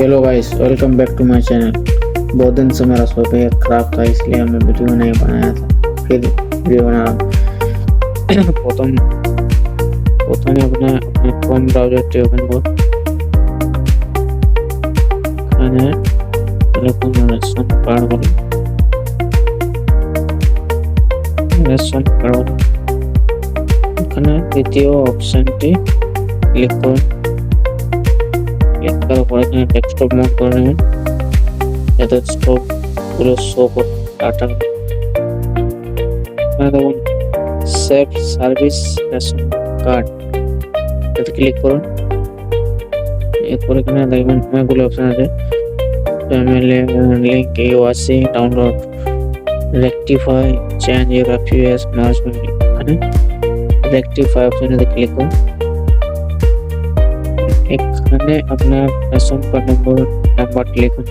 Hello guys, welcome back to my channel. बहुत दिन से मेरा सॉफ्टवेयर खराब था, इसलिए मैं वीडियो नहीं बनाया था। फिर वीडियो बना रहा हूँ। প্রথম প্রথমে अपने क्रोम ब्राउज़रটি ওপেন করুন। এখানে এরকম রেশন কার্ড বলে রেশন কার্ড বলে এখানে দ্বিতীয় অপশনটি ক্লিক করুন। ক্লিক করার পর এখানে ডেস্কটপ মোড করে নেবেন যাতে সবগুলো শো করতে ডাটা। এখানে দেখুন সেভ সার্ভিস রেশন কার্ড, এতে ক্লিক করুন। এরপর এখানে দেখবেন অনেকগুলো অপশন আছে, family link, URC download, rectify, change your FUS management. এখানে রেকটিফাই অপশনে ক্লিক করুন। এখানে আপনার রেশন কার্ড নাম্বারটি লিখুন।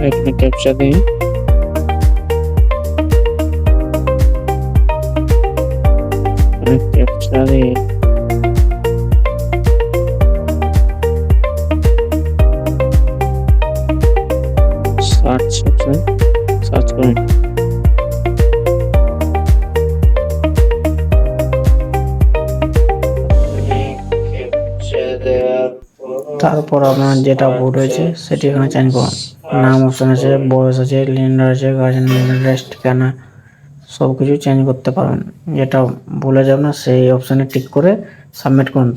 এখানে ক্যাপচা দিয়ে সার্চ করুন। তারপর আপনার যেটা ভোট হয়েছে সেটি এখানে চেঞ্জ করুন। নাম অপশন আছে, বয়স আছে, লিন্ডার আছে, গার্জেন লিন্ডার, ঠিকানা সব কিছু চেঞ্জ করতে পারবেন। যেটা ভুলে যাবেন না সেই অপশনে টিক করে সাবমিট করুন।